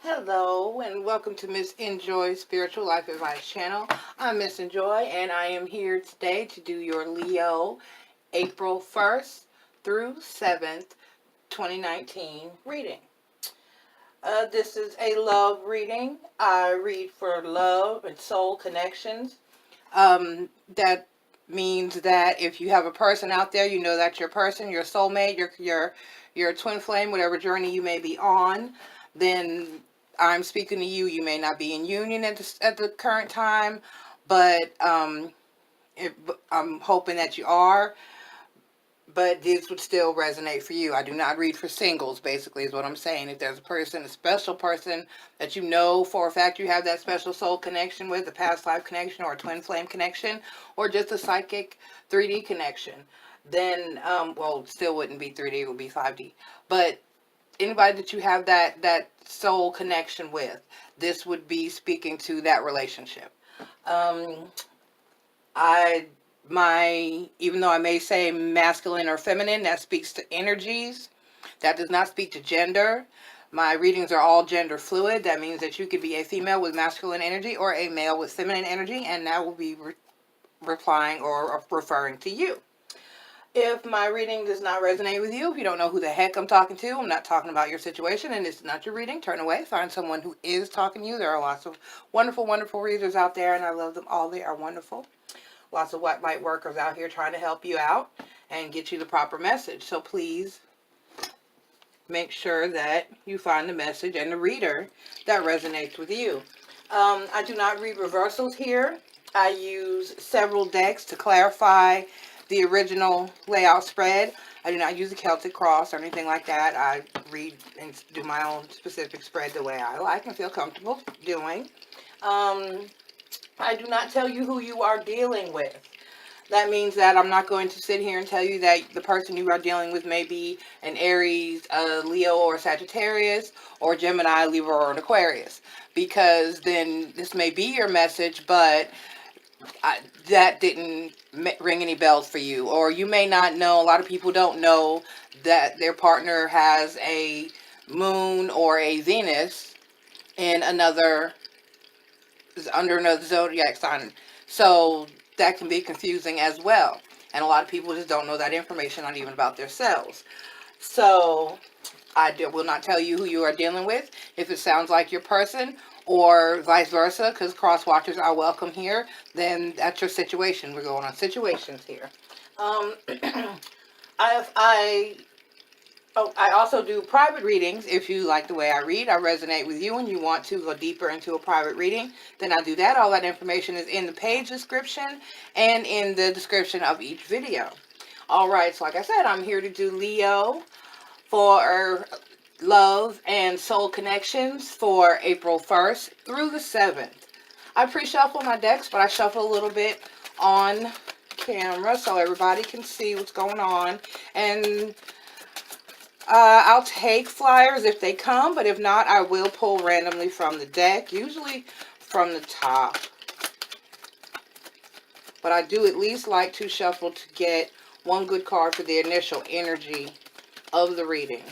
Hello and welcome to Miss Enjoy Spiritual Life Advice channel. I'm Miss Enjoy and I am here today to do your Leo April 1st through 7th, 2019 reading. This is a love reading. I read for love and soul connections. That means that if you have a person out there, you know that's your person, your soulmate, your twin flame, whatever journey you may be on, then I'm speaking to you. You may not be in union at the current time, but I'm hoping that you are. But this would still resonate for you. I do not read for singles, basically, is what I'm saying. If there's a person, a special person that you know for a fact you have that special soul connection with, a past life connection or a twin flame connection, or just a psychic 3D connection, then, well, still wouldn't be 3D, it would be 5D. But anybody that you have that soul connection with, this would be speaking to that relationship. Even though I may say masculine or feminine, that speaks to energies. That does not speak to gender. My readings are all gender fluid. That means that you could be a female with masculine energy or a male with feminine energy, and that will be replying or referring to you. If my reading does not resonate with you, if you don't know who the heck I'm talking to, I'm not talking about your situation, and it's not your reading, turn away. Find someone who is talking to you. There are lots of wonderful, wonderful readers out there, and I love them all. They are wonderful. Lots of white light workers out here trying to help you out and get you the proper message. So please make sure that you find the message and the reader that resonates with you. I do not read reversals here. I use several decks to clarify the original layout spread. I do not use a Celtic cross or anything like that. I read and do my own specific spread the way I like and feel comfortable doing. I do not tell you who you are dealing with. That means that I'm not going to sit here and tell you that the person you are dealing with may be an Aries, a Leo, or Sagittarius, or Gemini, Libra, or an Aquarius. Because then this may be your message, but that didn't ring any bells for you. Or you may not know, a lot of people don't know that their partner has a moon or a Venus in under another zodiac sign. So that can be confusing as well. And a lot of people just don't know that information, not even about themselves. So I will not tell you who you are dealing with. If it sounds like your person or vice versa, because cross watchers are welcome here, then that's your situation. We're going on situations here. I also do private readings. If you like the way I read, I resonate with you, and you want to go deeper into a private reading, then I do that. All that information is in the page description and in the description of each video. All right, so like I said, I'm here to do Leo for love and soul connections for April 1st through the 7th. I pre-shuffle my decks, but I shuffle a little bit on camera so everybody can see what's going on. And I'll take flyers if they come, but if not, I will pull randomly from the deck, usually from the top. But I do at least like to shuffle to get one good card for the initial energy of the reading.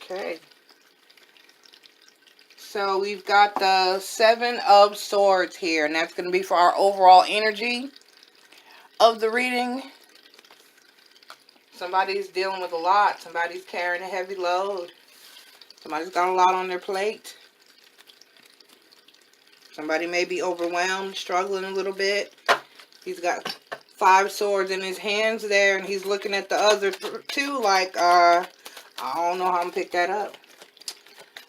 Okay. So we've got the 7 of Swords here, and that's going to be for our overall energy of the reading. Somebody's dealing with a lot. Somebody's carrying a heavy load. Somebody's got a lot on their plate. Somebody may be overwhelmed, struggling a little bit. He's got 5 swords in his hands there, and he's looking at the other 2 like, I don't know how I'm going to pick that up.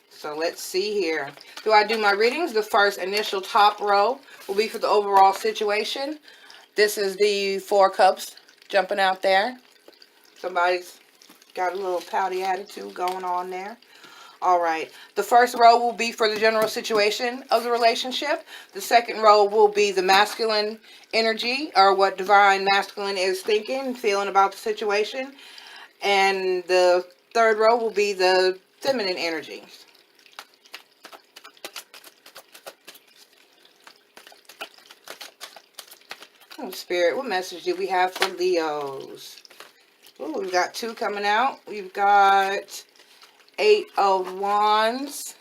So let's see here. Do I do my readings? The first initial top row will be for the overall situation. This is the 4 cups jumping out there. Somebody's got a little pouty attitude going on there. All right. The first row will be for the general situation of the relationship. The second row will be the masculine energy, or what divine masculine is thinking, feeling about the situation. And the third row will be the feminine energy. Oh, Spirit, what message do we have for Leos? Oh, we've got 2 coming out. We've got 8 of Wands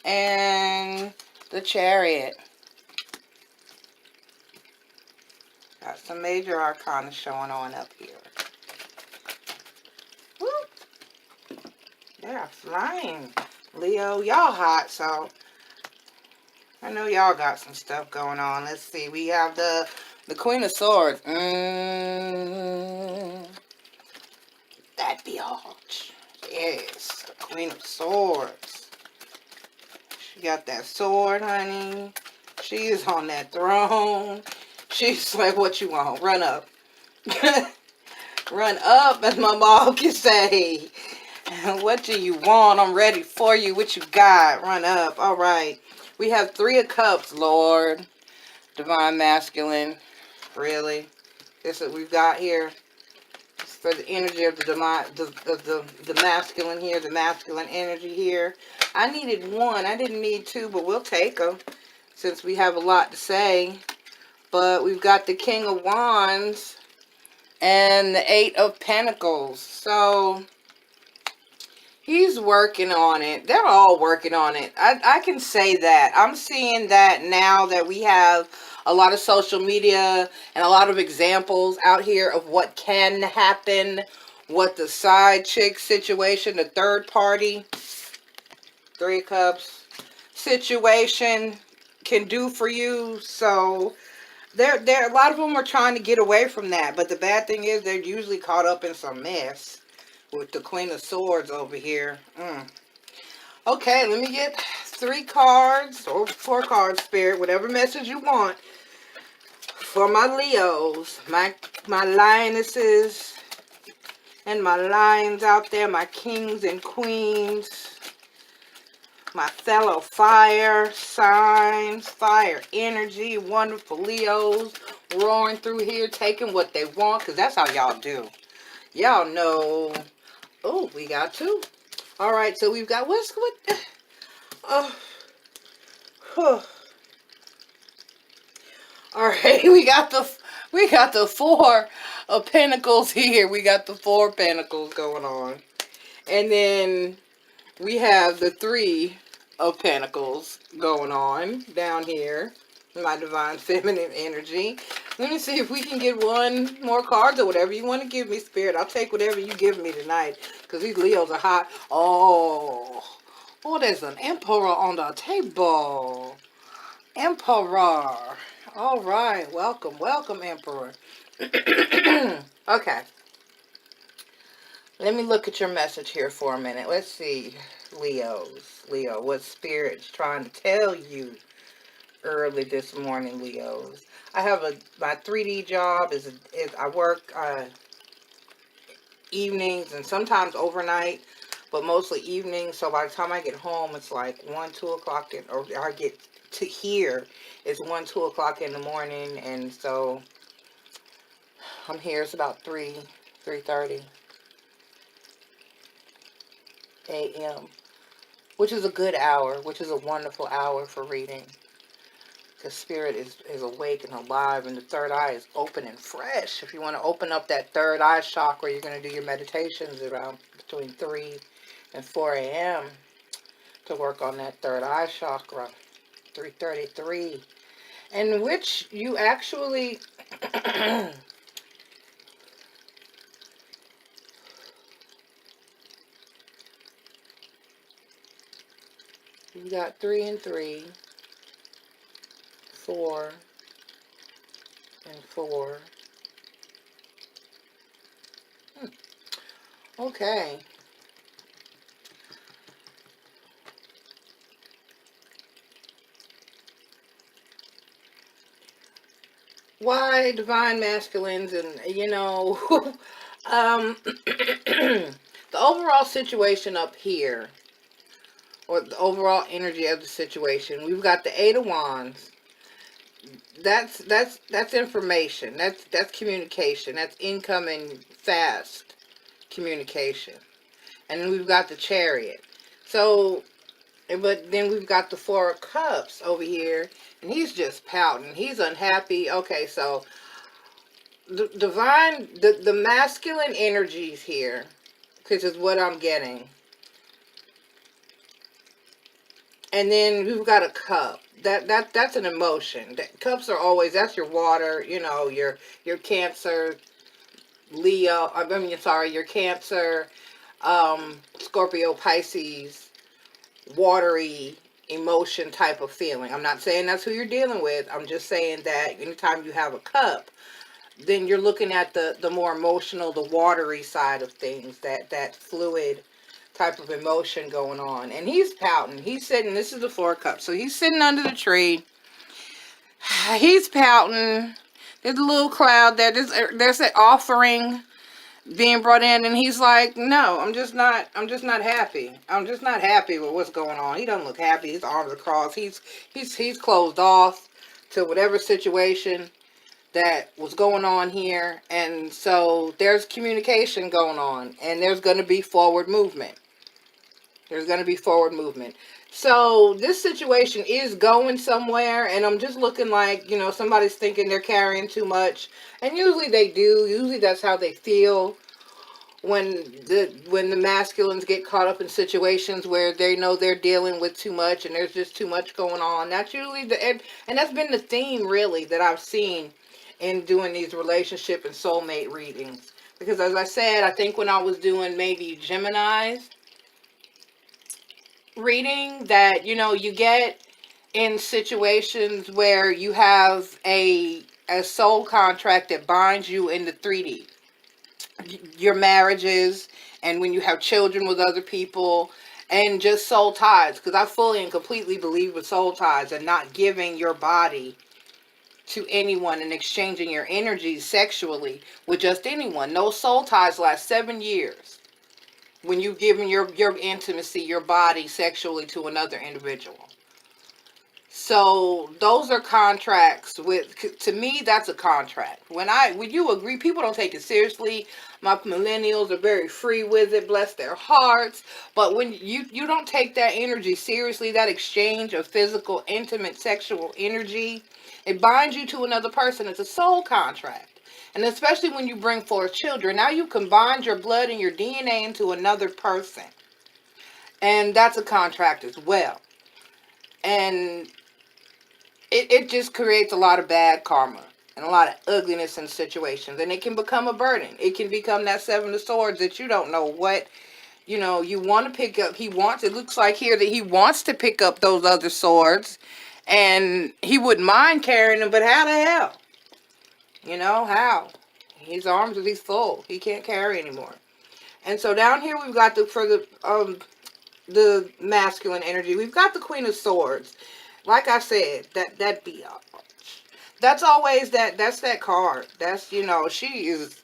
and the Chariot. Got some major arcana showing on up here. Woo! They're flying. Leo, y'all hot, so I know y'all got some stuff going on. Let's see. We have the Queen of Swords. That biatch. Yes, the Queen of Swords. She got that sword, honey. She is on that throne. She's like, what you want? Run up. Run up, as my mom can say. What do you want? I'm ready for you. What you got? Run up. All right. We have 3 of Cups, Lord. Divine Masculine. Really? This is what we've got here. It's for the energy of the masculine here. The masculine energy here. I needed 1. I didn't need 2, but we'll take them since we have a lot to say. But we've got the King of Wands and the 8 of Pentacles. So he's working on it. They're all working on it. I can say that. I'm seeing that now that we have a lot of social media and a lot of examples out here of what can happen, what the side chick situation, the third party, 3 of Cups situation can do for you. So there a lot of them are trying to get away from that, but the bad thing is they're usually caught up in some mess with the Queen of Swords over here. Okay, let me get 3 cards or 4 cards, Spirit, whatever message you want for my Leos, my lionesses and my lions out there, my kings and queens, my fellow fire signs, fire energy, wonderful Leos roaring through here, taking what they want, because that's how y'all do. Y'all know. Oh, we got 2. All right, so we've got what? Oh, all right, we got the 4 of Pentacles here. We got the 4 Pentacles going on, and then we have the 3 of Pentacles going on down here. My divine feminine energy. Let me see if we can get 1 more card or whatever you want to give me, Spirit. I'll take whatever you give me tonight, because these Leos are hot. Oh, there's an Emperor on the table. Emperor. All right, welcome, Emperor. Okay. Let me look at your message here for a minute. Let's see, Leo, what Spirit's trying to tell you early this morning, Leos. I have my 3D job is I work evenings and sometimes overnight, but mostly evenings. So by the time I get home, it's like 1, 2 o'clock, or I get to here, it's 1, 2 o'clock in the morning, and so I'm here. It's about 3:30 a.m., which is a good hour, which is a wonderful hour for reading. The Spirit is awake and alive, and the third eye is open and fresh. If you want to open up that third eye chakra, you're going to do your meditations around between 3 and 4 a.m. to work on that third eye chakra, 3:33, in which you actually you got 3 and 3, 4 and 4. Okay. Why divine masculines? And the overall situation up here, or the overall energy of the situation, we've got the 8 of Wands. That's information. That's communication. That's incoming fast communication. And then we've got the Chariot. So, but then we've got the 4 of Cups over here, And he's just pouting. He's unhappy. Okay, so the masculine energies here, because is what I'm getting. And then we've got a cup. That's an emotion. Cups are always, that's your water, you know, your Cancer, Leo, I mean, sorry, your Cancer, Scorpio, Pisces, watery emotion type of feeling. I'm not saying that's who you're dealing with. I'm just saying that anytime you have a cup, then you're looking at the more emotional, the watery side of things, that fluid type of emotion going on. And he's pouting. He's sitting, this is the Four of Cups. So he's sitting under the tree. He's pouting. There's a little cloud there. There's an offering being brought in, and he's like, no, I'm just not happy. I'm just not happy with what's going on. He doesn't look happy. His arms are crossed. He's closed off to whatever situation that was going on here. And so there's communication going on, and there's going to be forward movement. There's going to be forward movement. So this situation is going somewhere, and I'm just looking like, you know, somebody's thinking they're carrying too much, and usually they do. Usually that's how they feel when the masculines get caught up in situations where they know they're dealing with too much, and there's just too much going on. That's usually and that's been the theme really that I've seen in doing these relationship and soulmate readings. Because as I said, I think when I was doing maybe Gemini's reading, that, you know, you get in situations where you have a soul contract that binds you in the 3D. Your marriages, and when you have children with other people, and just soul ties. Because I fully and completely believe with soul ties and not giving your body to anyone and exchanging your energies sexually with just anyone. No soul ties last 7 years. When you've given your intimacy, your body sexually to another individual. So those are contracts with, to me, that's a contract. When you agree, people don't take it seriously. My millennials are very free with it, bless their hearts. But when you don't take that energy seriously, that exchange of physical, intimate, sexual energy, it binds you to another person. It's a soul contract. And especially when you bring forth children, now you combined your blood and your DNA into another person. And that's a contract as well. And it just creates a lot of bad karma and a lot of ugliness in situations. And it can become a burden. It can become that Seven of Swords that you don't know what, you know, you want to pick up. It looks like here that he wants to pick up those other swords. And he wouldn't mind carrying them, but how the hell? You know, how? His arms, he's full. He can't carry anymore. And so down here we've got the masculine energy. We've got the Queen of Swords. Like I said, that biatch. That's always that's that card. That's, you know, she is,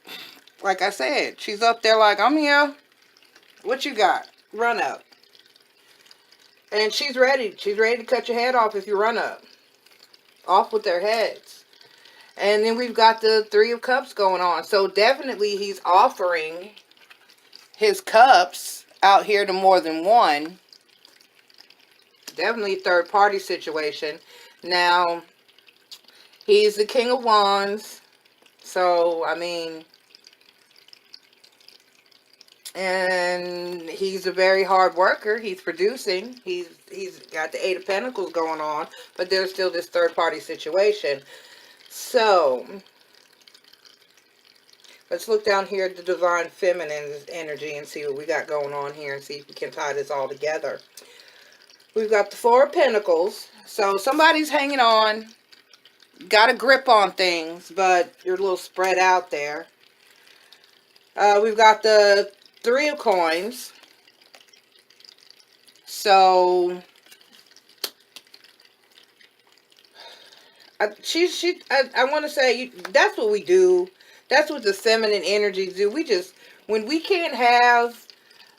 like I said, she's up there like, I'm here. What you got? Run up. And she's ready. She's ready to cut your head off if you run up. Off with their heads. And then we've got the Three of Cups going on. So definitely he's offering his cups out here to more than one. Definitely third party situation. Now, he's the King of Wands. So, I mean, and he's a very hard worker. He's producing. He's got the Eight of Pentacles going on. But there's still this third party situation. So, let's look down here at the Divine Feminine energy and see what we got going on here and see if we can tie this all together. We've got the Four of Pentacles. So somebody's hanging on, got a grip on things, but you're a little spread out there. We've got the Three of Coins. So I want to say that's what we do. That's what the feminine energies do. We just, when we can't have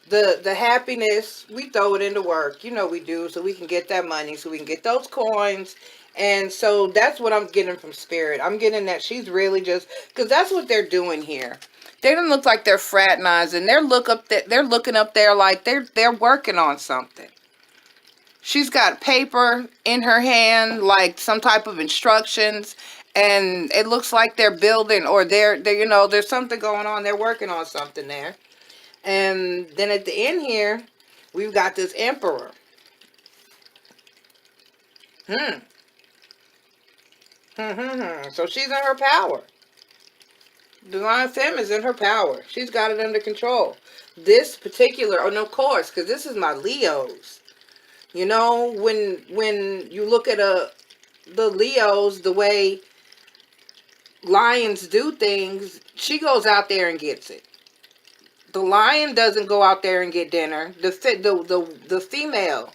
the happiness, we throw it into work. You know we do, so we can get that money, so we can get those coins. And so that's what I'm getting from Spirit. I'm getting that she's really just, because that's what they're doing here. They don't look like they're fraternizing. They're looking up there like they're working on something. she's got paper in her hand, like some type of instructions, and it looks like they're building, or they're you know, there's something going on. They're working on something there. And then at the end here, we've got this emperor. So she's in her power. Divine Femme is in her power. She's got it under control. This particular, oh no, of course, because this is my Leos. You know, when you look at the Leos, the way lions do things, she goes out there and gets it. The lion doesn't go out there and get dinner. The female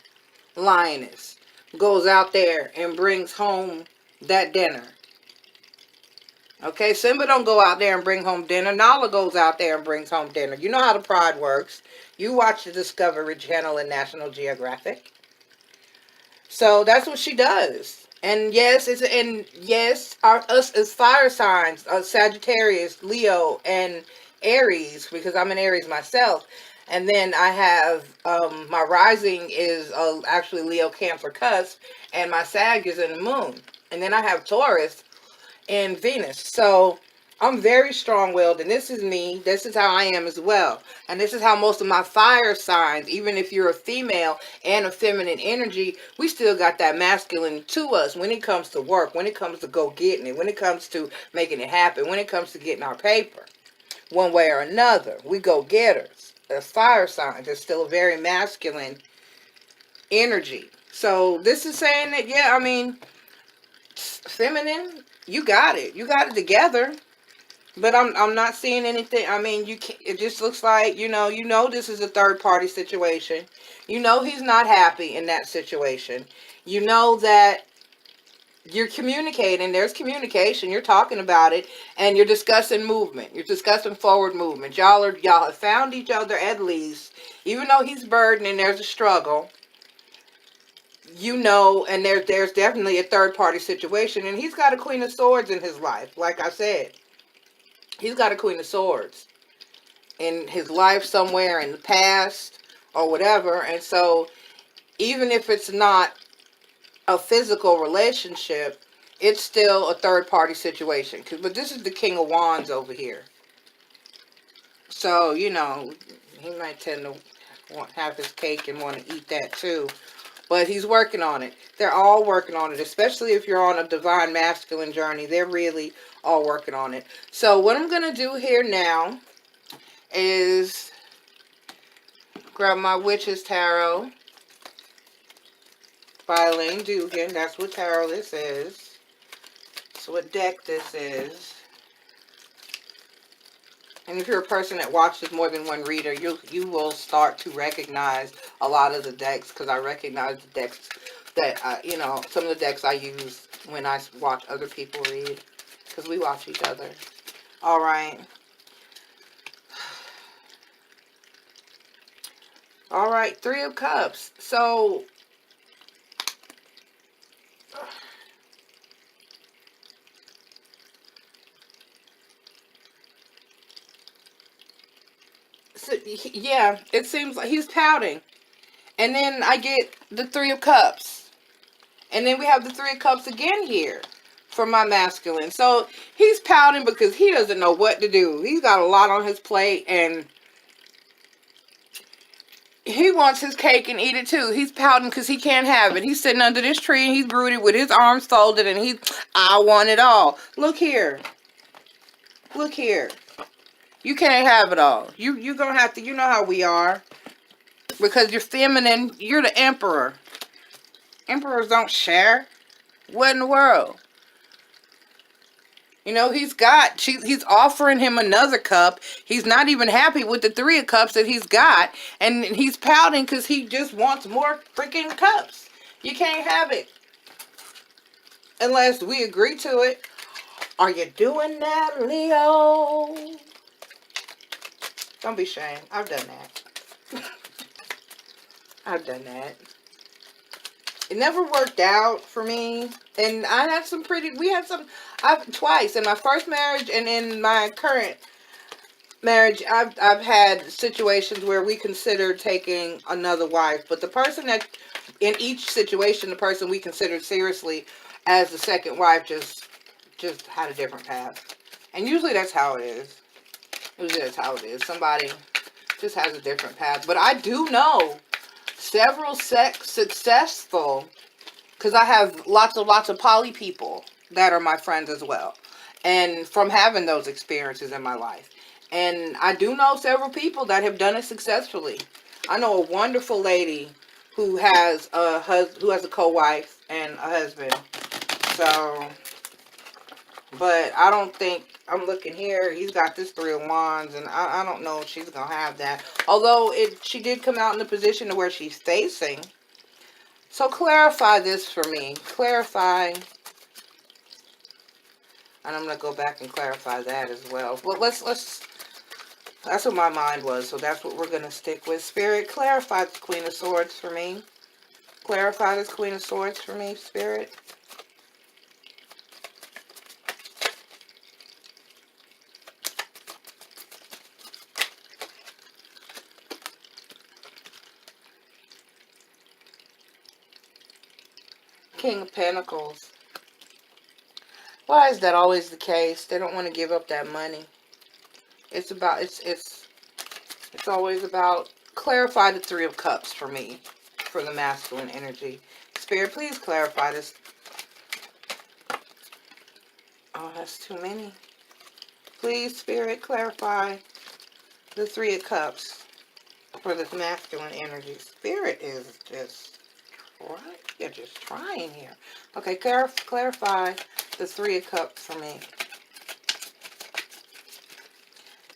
lioness goes out there and brings home that dinner. Okay, Simba don't go out there and bring home dinner. Nala goes out there and brings home dinner. You know how the pride works. You watch the Discovery Channel and National Geographic. So that's what she does. And yes, us as fire signs, Sagittarius, Leo, and Aries, because I'm an Aries myself. And then I have my rising is actually Leo, Cancer, Cusp, and my Sag is in the moon. And then I have Taurus and Venus. So I'm very strong-willed, and this is me. This is how I am as well. And this is how most of my fire signs, even if you're a female and a feminine energy, we still got that masculine to us when it comes to work, when it comes to go getting it, when it comes to making it happen, when it comes to getting our paper. One way or another, we go getters. As fire signs, it's still a very masculine energy. So this is saying that, yeah, I mean, feminine, you got it. You got it together. But I'm not seeing anything. I mean, you can't, it just looks like, you know this is a third party situation. You know he's not happy in that situation. You know that you're communicating. There's communication. You're talking about it, and you're discussing movement. You're discussing forward movement. Y'all have found each other at least, even though he's burdened and there's a struggle. You know, and there's definitely a third party situation, and he's got a Queen of Swords in his life. Like I said, he's got a Queen of Swords in his life somewhere in the past or whatever. And so even if it's not a physical relationship, it's still a third party situation. But this is the King of Wands over here. So, you know, he might tend to have his cake and want to eat that too. But he's working on it. They're all working on it, especially if you're on a divine masculine journey. They're really all working on it. So what I'm going to do here now is grab my Witch's Tarot by Elaine Dugan. That's what tarot this is. That's what deck this is. And if you're a person that watches more than one reader, you will start to recognize a lot of the decks, because I recognize the decks that, you know, some of the decks I use when I watch other people read, because we watch each other. All right. All right, Three of Cups. So yeah, it seems like he's pouting. And then I get the Three of Cups. And then we have the Three of Cups again here for my masculine. So he's pouting because he doesn't know what to do. He's got a lot on his plate, and he wants his cake and eat it too. He's pouting because he can't have it. He's sitting under this tree and he's brooded with his arms folded, and I want it all. Look here. Look here. You can't have it all. You're going to have to, you know how we are. Because you're feminine. You're the emperor. Emperors don't share. What in the world? You know, he's offering him another cup. He's not even happy with the Three of Cups that he's got. And he's pouting because he just wants more freaking cups. You can't have it unless we agree to it. Are you doing that, Leo? Don't be ashamed. I've done that. I've done that. It never worked out for me. And I had twice in my first marriage and in my current marriage, I've had situations where we considered taking another wife, but the person that, in each situation, the person we considered seriously as the second wife just had a different path. And usually that's how it is. Usually that's how it is. Somebody just has a different path. But I do know several successful, because I have lots of poly people that are my friends as well, and from having those experiences in my life. And I do know several people that have done it successfully. I know a wonderful lady who has a co-wife and a husband. So, but I don't think, I'm looking here, he's got this Three of Wands, and I don't know if she's going to have that. Although she did come out in the position to where she's facing. So clarify this for me. Clarify. And I'm going to go back and clarify that as well. Well, let's, that's what my mind was, so that's what we're going to stick with. Spirit, clarify the Queen of Swords for me. Clarify this Queen of Swords for me, Spirit. King of Pentacles. Why is that always the case? They don't want to give up that money. It's about, it's always about, clarify the Three of Cups for me, for the masculine energy. Spirit, please clarify this. Oh, that's too many. Please, Spirit, clarify the Three of Cups for this masculine energy. Spirit is just, right? You're just trying here. Okay, clarify the Three of Cups for me.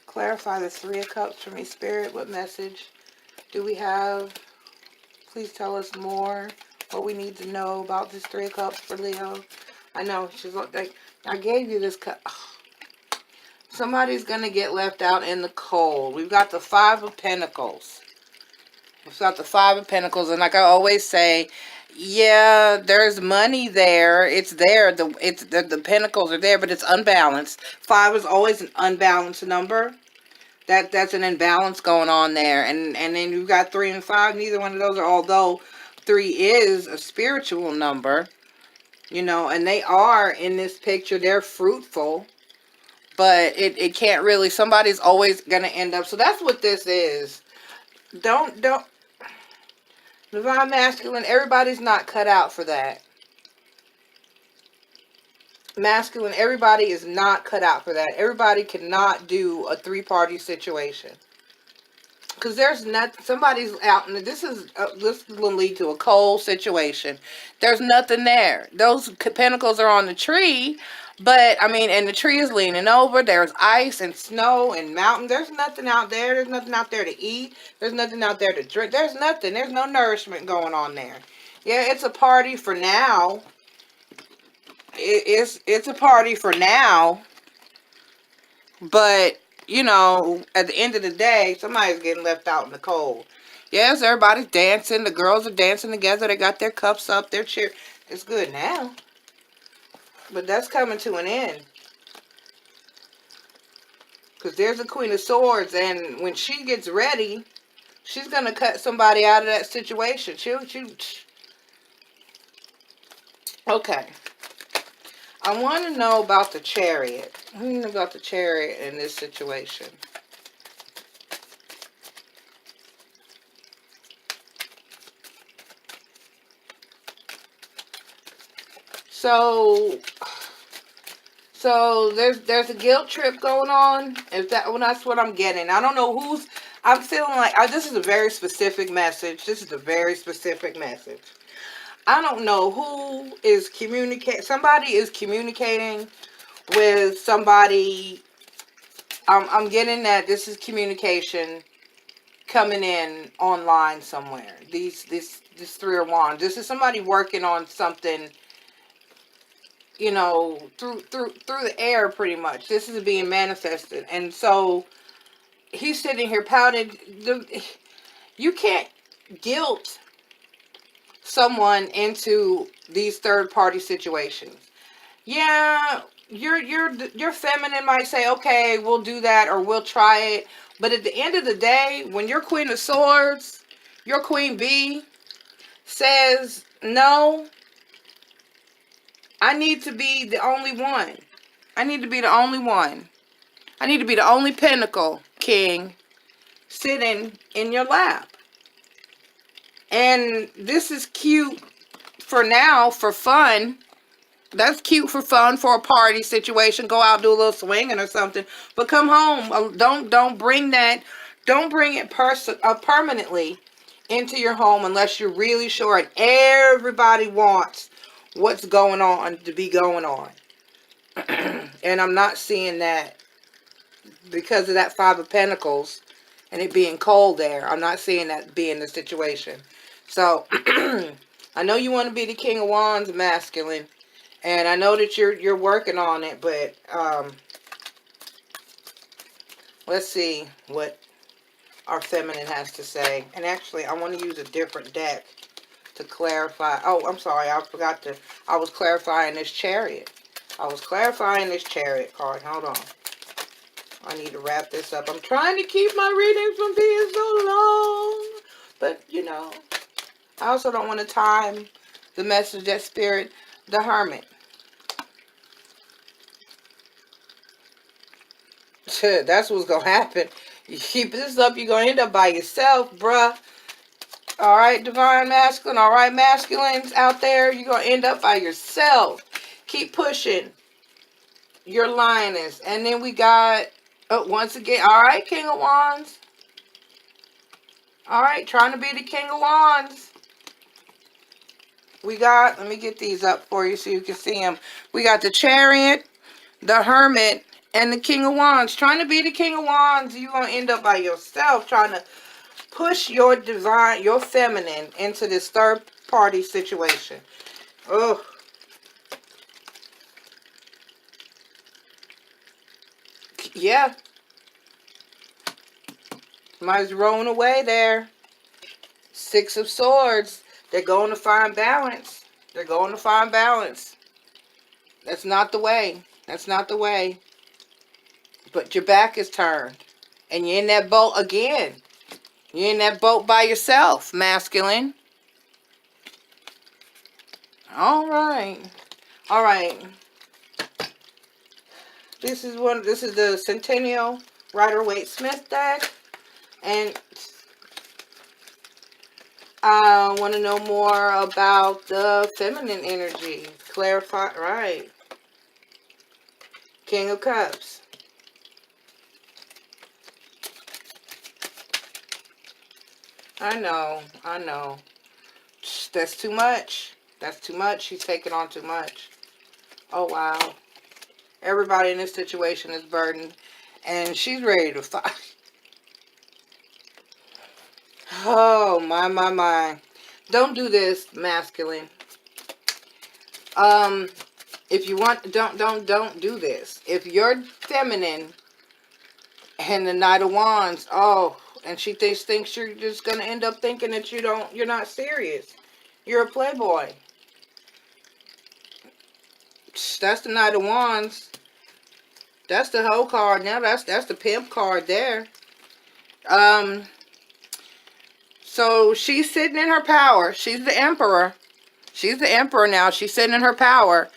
Clarify the Three of Cups for me, Spirit. What message do we have? Please tell us more. What we need to know about this Three of Cups for Leo. I know she's like, I gave you this cup. Somebody's gonna get left out in the cold. We've got the Five of Pentacles. We've got the Five of Pentacles, and like I always say, yeah, there's money there. It's there. The pentacles are there, but it's unbalanced. Five is always an unbalanced number. That's an imbalance going on there. And then you've got 3 and 5. Neither one of those are, although 3 is a spiritual number, you know, and they are in this picture, they're fruitful, but it can't really, somebody's always going to end up. So that's what this is. Don't, Divine Masculine, everybody's not cut out for that. Masculine, everybody is not cut out for that. Everybody cannot do a 3-party situation. Because there's not, somebody's out, and this will lead to a cold situation. There's nothing there. Those pentacles are on the tree, but, I mean, and the tree is leaning over. There's ice and snow and mountain. There's nothing out there. There's nothing out there to eat. There's nothing out there to drink. There's nothing. There's no nourishment going on there. Yeah, it's a party for now. It's a party for now, but, you know, at the end of the day, somebody's getting left out in the cold. Yes, everybody's dancing. The girls are dancing together. They got their cups up. They're cheering. It's good now, but that's coming to an end. Because there's a Queen of Swords, and when she gets ready, she's going to cut somebody out of that situation. Okay. I want to know about the Chariot. I want to know about the Chariot in this situation. So there's a guilt trip going on. That's what I'm getting. I don't know who's. I'm feeling like this is a very specific message. This is a very specific message. I don't know who is communicating. Somebody is communicating with somebody. I'm getting that this is communication coming in online somewhere. This Three of Wands. This is somebody working on something, you know, through the air, pretty much. This is being manifested, and so he's sitting here pouting. You can't guilt someone into these third-party situations. Yeah, your feminine might say, okay, we'll do that or we'll try it. But at the end of the day, when your Queen of Swords, your Queen Bee, says, no, I need to be the only one. I need to be the only one. I need to be the only Pentacle King sitting in your lap. And this is cute for now, for fun. That's cute for fun, for a party situation. Go out, do a little swinging or something. But come home. Don't bring that. Don't bring it permanently into your home unless you're really sure and everybody wants what's going on to be going on. And I'm not seeing that because of that Five of Pentacles and it being cold there. I'm not seeing that being the situation. So I know you want to be the King of Wands masculine. And I know that you're working on it, but let's see what our feminine has to say. And actually, I want to use a different deck to clarify. Oh, I'm sorry. I was clarifying this Chariot. I was clarifying this Chariot card. Hold on. I need to wrap this up. I'm trying to keep my readings from being so long. But, you know, I also don't want to time the message that Spirit, the Hermit. That's what's going to happen. You keep this up, you're going to end up by yourself, bruh. All right, Divine Masculine. All right, masculines out there, you're going to end up by yourself. Keep pushing your lioness. And then we got, once again, all right, King of Wands. All right, trying to be the King of Wands. We got, let me get these up for you so you can see them. We got the Chariot, the Hermit, and the King of Wands. Trying to be the King of Wands, you're going to end up by yourself trying to push your divine, your feminine into this third party situation. Oh. Yeah. Somebody's rolling away there. Six of Swords. They're going to find balance. They're going to find balance. That's not the way. That's not the way. But your back is turned. And you're in that boat again. You're in that boat by yourself, masculine. All right. All right. This is the Centennial Rider-Waite-Smith deck. And I want to know more about the feminine energy. Clarify, right. King of Cups. I know. That's too much. That's too much. She's taking on too much. Oh, wow. Everybody in this situation is burdened. And she's ready to fight. Oh, my. Don't do this, masculine. If you want, don't do this. If you're feminine and the Knight of Wands, oh, and she thinks you're just going to end up thinking that you're not serious. You're a playboy. That's the Knight of Wands. That's the hoe card now. That's the pimp card there. So she's sitting in her power. She's the emperor. She's the emperor now. She's sitting in her power.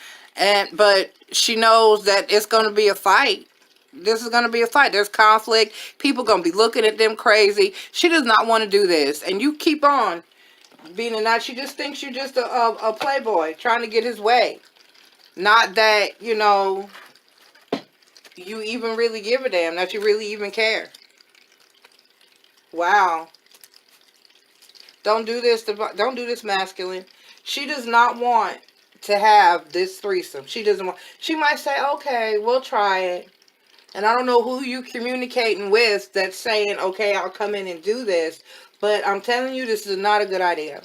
But she knows that it's going to be a fight. This is going to be a fight. There's conflict. People going to be looking at them crazy. She does not want to do this. And you keep on being a knight. She just thinks you're just a playboy trying to get his way. Not that, you know, you even really give a damn. That you really even care. Wow. Don't do this. Don't do this, masculine. She does not want to have this threesome. She doesn't want. She might say, okay, we'll try it. And I don't know who you communicating with that's saying, okay, I'll come in and do this. But I'm telling you, this is not a good idea.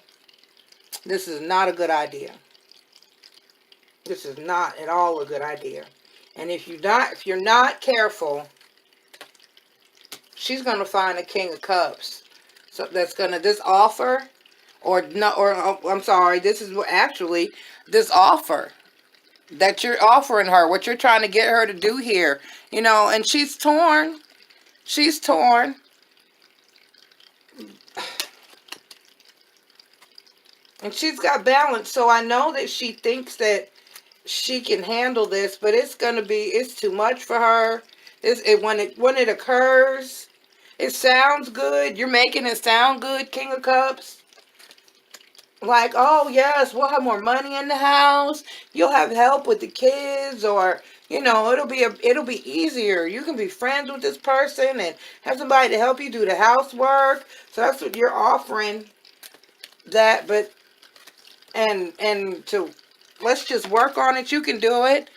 This is not a good idea. This is not at all a good idea. And if you're not careful, she's going to find a King of Cups. So that's going to, this offer, or no, or I'm sorry, this is actually, this offer that you're offering her, what you're trying to get her to do here. You know, and she's torn. She's torn. And she's got balance, so I know that she thinks that she can handle this, but it's too much for her. When it occurs, it sounds good. You're making it sound good, King of Cups. Like, oh yes, we'll have more money in the house. You'll have help with the kids, or you know, it'll be easier. You can be friends with this person and have somebody to help you do the housework. So that's what you're offering. That, but and to let's just work on it. You can do it.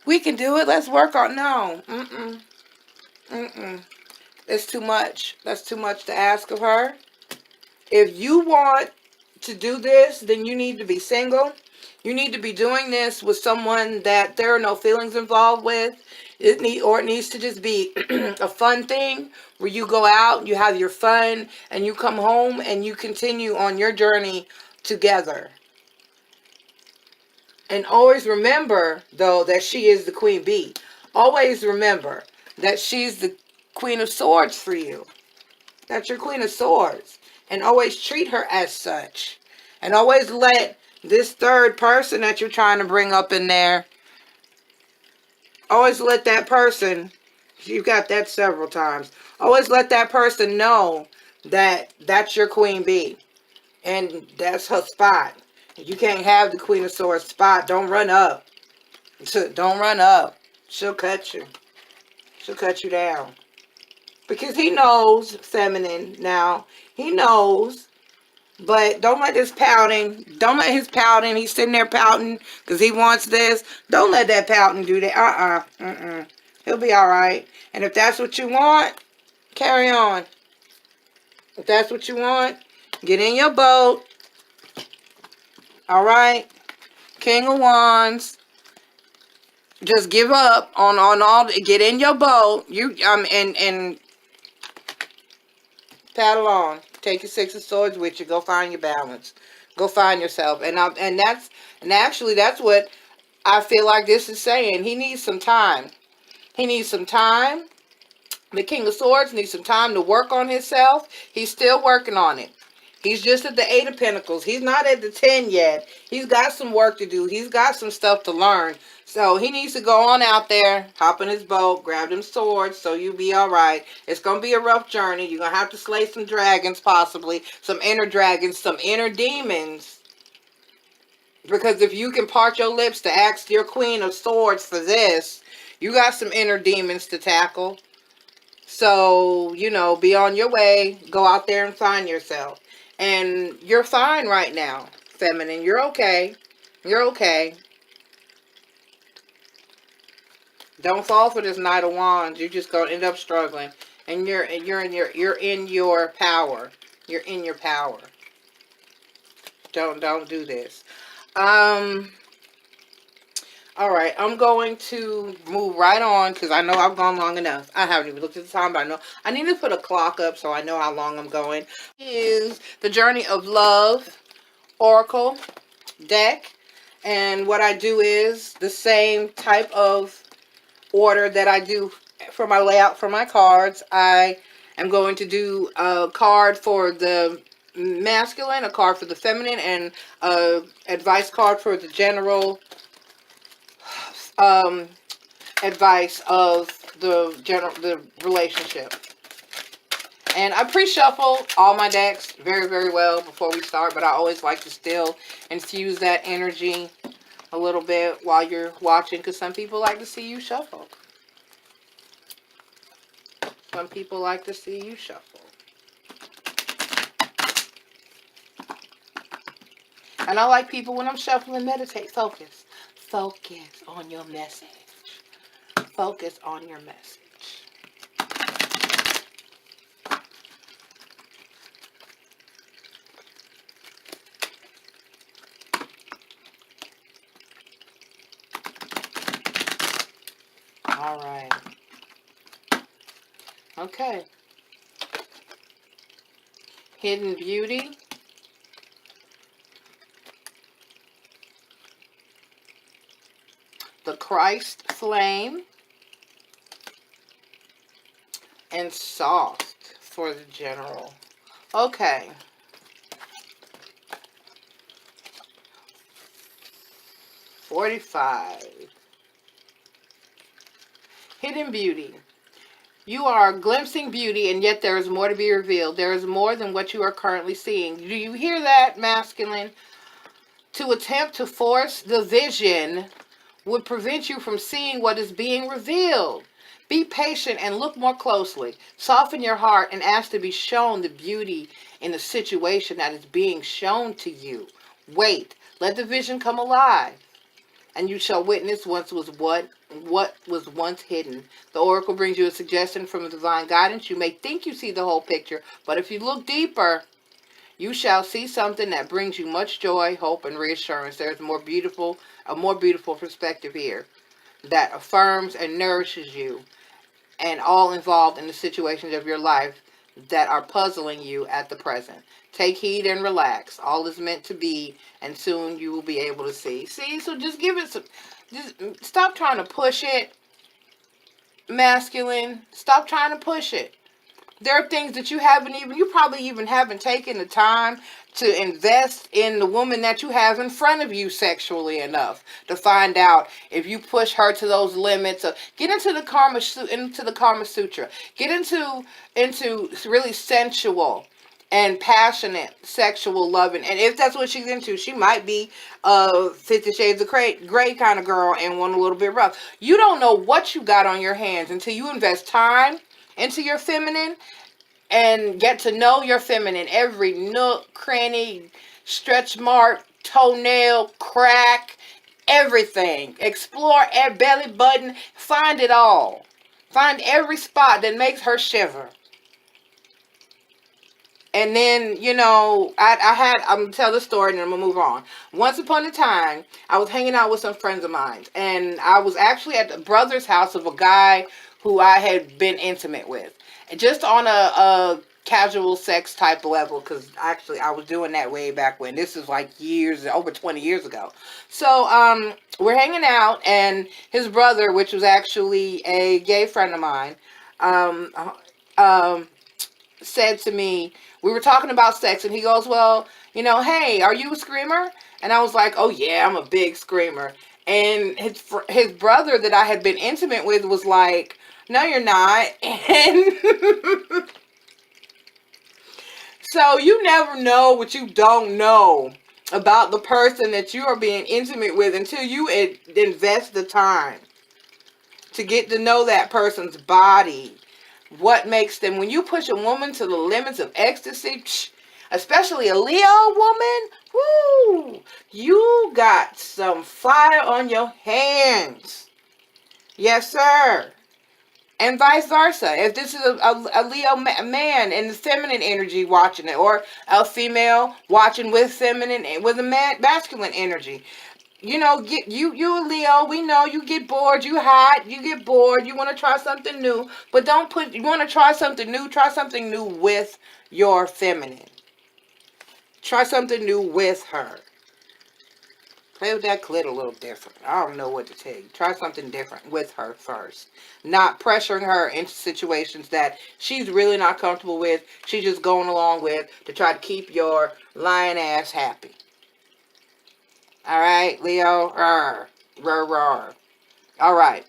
We can do it. Let's work on. No, mm. It's too much. That's too much to ask of her. If you want to do this, then you need to be single. You need to be doing this with someone that there are no feelings involved with. It needs to just be a fun thing where you go out, you have your fun, and you come home and you continue on your journey together. And always remember, though, that she is the Queen Bee. Always remember that she's the Queen of Swords for you. That's your Queen of Swords. And always treat her as such. And always let this third person that you're trying to bring up in there, always let that person, you've got that several times, always let that person know that that's your Queen Bee. And that's her spot. You can't have the Queen of Swords spot. Don't run up. Don't run up. She'll cut you. She'll cut you down. Because he knows, feminine, now. He knows. But don't let his pouting. Don't let his pouting. He's sitting there pouting because he wants this. Don't let that pouting do that. He'll be all right. And if that's what you want, carry on. If that's what you want, get in your boat. All right, King of Wands. Just give up on all. Get in your boat. And paddle on. Take your Six of Swords with you. Go find your balance. Go find yourself. And actually that's what I feel like this is saying. He needs some time. He needs some time. The King of Swords needs some time to work on himself. He's still working on it. He's just at the 8 of Pentacles. He's not at the 10 yet. He's got some work to do. He's got some stuff to learn. So he needs to go on out there, hop in his boat, grab them swords so you'll be all right. It's going to be a rough journey. You're going to have to slay some dragons possibly. Some inner dragons, some inner demons. Because if you can part your lips to ask your Queen of Swords for this, you got some inner demons to tackle. So, you know, be on your way. Go out there and find yourself. And you're fine right now, feminine. You're okay. You're okay. Don't fall for this Knight of Wands. You're just gonna end up struggling. And you're in your power. You're in your power. Don't do this. All right, I'm going to move right on because I know I've gone long enough. I haven't even looked at the time, but I know I need to put a clock up so I know how long I'm going. Is the Journey of Love Oracle deck, and what I do is the same type of order that I do for my layout for my cards. I am going to do a card for the masculine, a card for the feminine, and a advice card for the general advice of the relationship. And I pre-shuffle all my decks very, very well before we start, but I always like to still infuse that energy a little bit while you're watching, because some people like to see you shuffle. Some people like to see you shuffle. And I like people, when I'm shuffling, meditate, focus. Focus on your message. Focus on your message. All right. Okay. Hidden Beauty. Christ flame, and soft for the general. Okay. $45. Hidden beauty. You are glimpsing beauty, and yet there is more to be revealed. There is more than what you are currently seeing. Do you hear that, masculine? To attempt to force the vision would prevent you from seeing what is being revealed. Be patient and look more closely. Soften your heart and ask to be shown the beauty in the situation that is being shown to you. Wait, let the vision come alive, and you shall witness what was once hidden. The oracle brings you a suggestion from divine guidance. You may think you see the whole picture, but if you look deeper, you shall see something that brings you much joy, hope, and reassurance. There's a more beautiful perspective here that affirms and nourishes you, and all involved in the situations of your life that are puzzling you at the present. Take heed and relax. All is meant to be, and soon you will be able to see. See, so just give it some, just stop trying to push it, masculine. Stop trying to push it. There are things that you probably even haven't taken the time to invest in the woman that you have in front of you sexually enough to find out if you push her to those limits. Get into the Kama Sutra. Get into really sensual and passionate sexual loving. And if that's what she's into, she might be a 50 Shades of Grey kind of girl and one a little bit rough. You don't know what you got on your hands until you invest time into your feminine and get to know your feminine. Every nook, cranny, stretch mark, toenail, crack, everything. Explore every belly button. Find it all. Find every spot that makes her shiver. And then, I'm going to tell the story and then I'm going to move on. Once upon a time, I was hanging out with some friends of mine. And I was actually at the brother's house of a guy who I had been intimate with. And just on a casual sex type level, because actually I was doing that way back when. This is like over 20 years ago. So we're hanging out, and his brother, which was actually a gay friend of mine, said to me, we were talking about sex, and he goes, well, hey, are you a screamer? And I was like, oh yeah, I'm a big screamer. And his brother that I had been intimate with was like, no, you're not. And so you never know what you don't know about the person that you are being intimate with until you invest the time to get to know that person's body. What makes them, when you push a woman to the limits of ecstasy, especially a Leo woman, woo, you got some fire on your hands. Yes, sir. And vice versa. If this is a Leo man in the feminine energy watching it, or a female watching with a masculine energy, you a Leo, we know you get bored, you hot, you get bored, you want to try something new, but you want to try something new with your feminine. Try something new with her. Play with that clit a little different. I don't know what to tell you. Try something different with her first. Not pressuring her into situations that she's really not comfortable with. She's just going along with to try to keep your lying ass happy. Alright, Leo? Alright.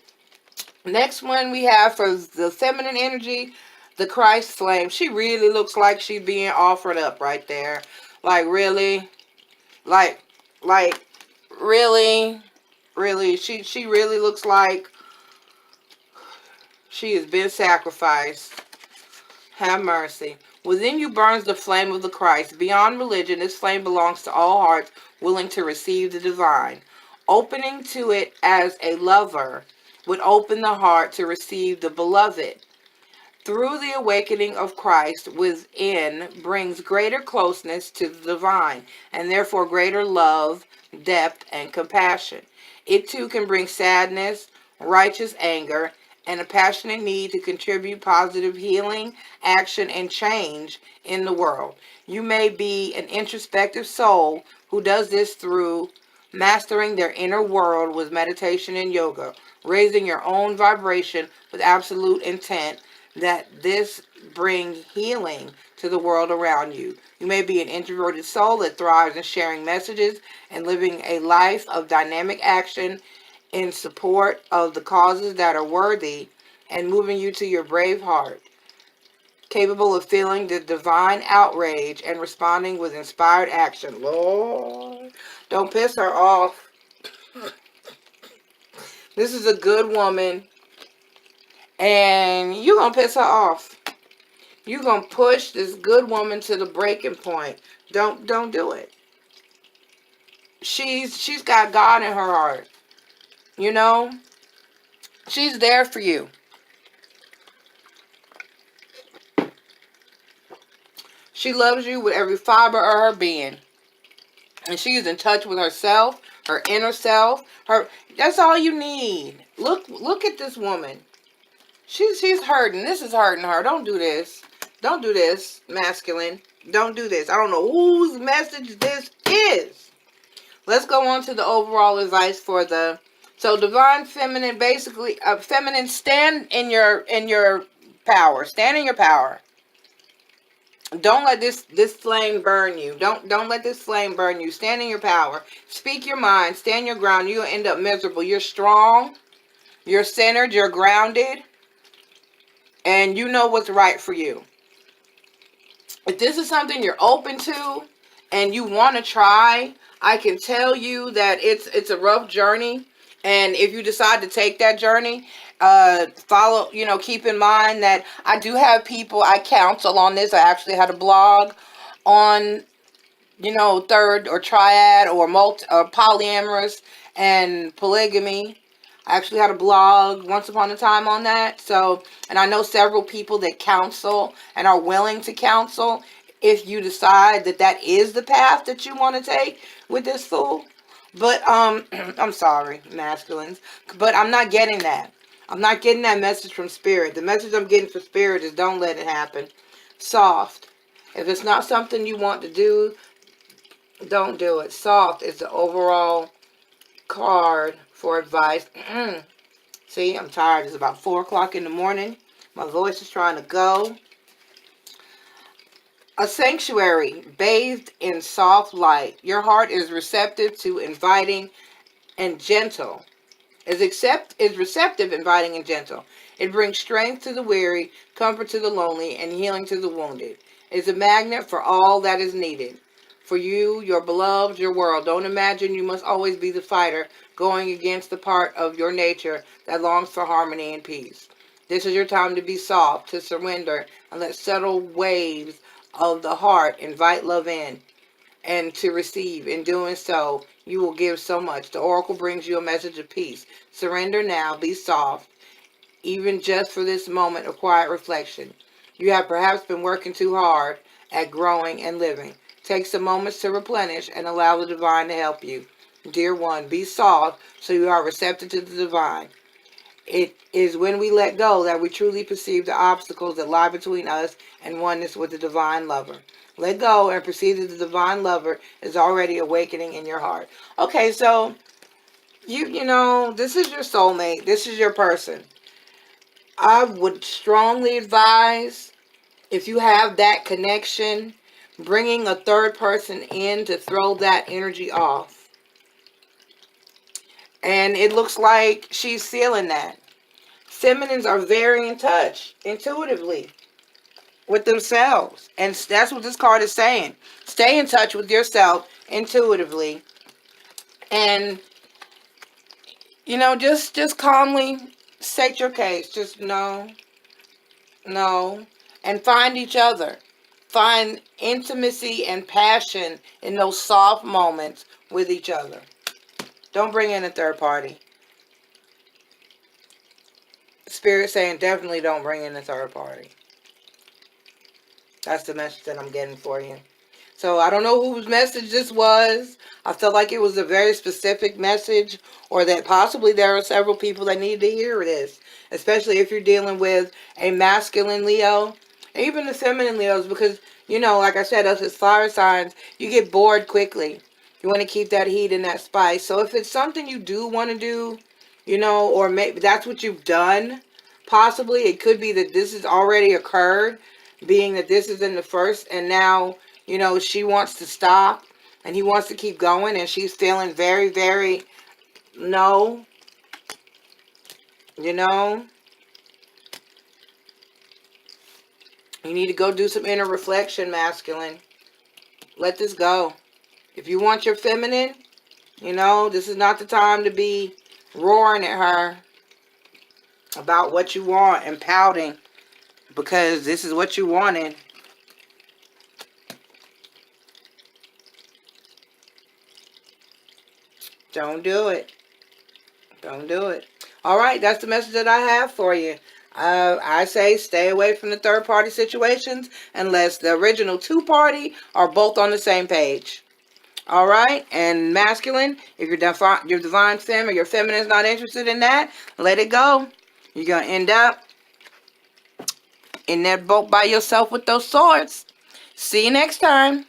Next one we have for the feminine energy, the Christ flame. She really looks like she's being offered up right there. Like, really? Like, really? She really looks like she has been sacrificed. Have mercy. Within you burns the flame of the Christ. Beyond religion, this flame belongs to all hearts willing to receive the divine. Opening to it as a lover would open the heart to receive the beloved. Through the awakening of Christ within brings greater closeness to the divine, and therefore greater love, depth, and compassion. It too can bring sadness, righteous anger, and a passionate need to contribute positive healing, action, and change in the world. You may be an introspective soul who does this through mastering their inner world with meditation and yoga, raising your own vibration with absolute intent that this brings healing to the world around you. You may be an introverted soul that thrives in sharing messages and living a life of dynamic action in support of the causes that are worthy and moving you to your brave heart, capable of feeling the divine outrage and responding with inspired action. Lord, don't piss her off. This is a good woman, and you're going to piss her off. You're going to push this good woman to the breaking point. Don't do it. She's got God in her heart. You know? She's there for you. She loves you with every fiber of her being. And she's in touch with herself, her inner self. That's all you need. Look at this woman. She's hurting. This is hurting her. Don't do this. Don't do this, masculine. Don't do this. I don't know whose message this is. Let's go on to the overall advice for divine feminine, basically feminine, stand in your power. Stand in your power. Don't let this flame burn you. Don't let this flame burn you. Stand in your power. Speak your mind. Stand your ground. You'll end up miserable. You're strong. You're centered. You're grounded. And you know what's right for you. If this is something you're open to and you want to try, I can tell you that it's a rough journey. And if you decide to take that journey, keep in mind that I do have people I counsel on this. I actually had a blog on, third or triad or polyamorous and polygamy. I actually had a blog once upon a time on that. So, and I know several people that counsel and are willing to counsel if you decide that is the path that you want to take with this fool. But, I'm sorry, masculines, but I'm not getting that. I'm not getting that message from spirit. The message I'm getting from spirit is don't let it happen. Soft. If it's not something you want to do, don't do it. Soft is the overall card for advice. See, I'm tired. It's about 4 o'clock in the morning. My voice is trying to go. A sanctuary bathed in soft light. Your heart is receptive to inviting and gentle. Is receptive, inviting, and gentle. It brings strength to the weary, comfort to the lonely, and healing to the wounded. It's a magnet for all that is needed. For you, your beloved, your world. Don't imagine you must always be the fighter going against the part of your nature that longs for harmony and peace. This is your time to be soft, to surrender, and let subtle waves of the heart invite love in and to receive. In doing so, you will give so much. The oracle brings you a message of peace. Surrender now. Be soft, even just for this moment of quiet reflection. You have perhaps been working too hard at growing and living. Take some moments to replenish and allow the divine to help you. Dear one, be soft so you are receptive to the divine. It is when we let go that we truly perceive the obstacles that lie between us and oneness with the divine lover. Let go and perceive that the divine lover is already awakening in your heart. Okay, so you know, this is your soulmate. This is your person. I would strongly advise, if you have that connection, bringing a third person in to throw that energy off. And it looks like she's feeling that. Feminines are very in touch intuitively with themselves. And that's what this card is saying. Stay in touch with yourself intuitively. And, just calmly state your case. Just no. And find each other. Find intimacy and passion in those soft moments with each other. Don't bring in a third party. Spirit saying definitely don't bring in a third party. That's the message that I'm getting for you. So I don't know whose message this was. I felt like it was a very specific message, or that possibly there are several people that need to hear this, especially if you're dealing with a masculine Leo, even the feminine Leos, because, like I said, us as fire signs, you get bored quickly. You want to keep that heat and that spice. So if it's something you do want to do, you know, or maybe that's what you've done, possibly it could be that this has already occurred, being that this is in the first, and now, you know, she wants to stop and he wants to keep going, and she's feeling very, very no, you know, you need to go do some inner reflection, masculine. Let this go. If you want your feminine, you know, this is not the time to be roaring at her about what you want and pouting, because this is what you wanted. Don't do it. Don't do it. All right, that's the message that I have for you. I say stay away from the third-party situations unless the original two-party are both on the same page. All right, and masculine, if your divine femme or your feminine is not interested in that, let it go. You're going to end up in that boat by yourself with those swords. See you next time.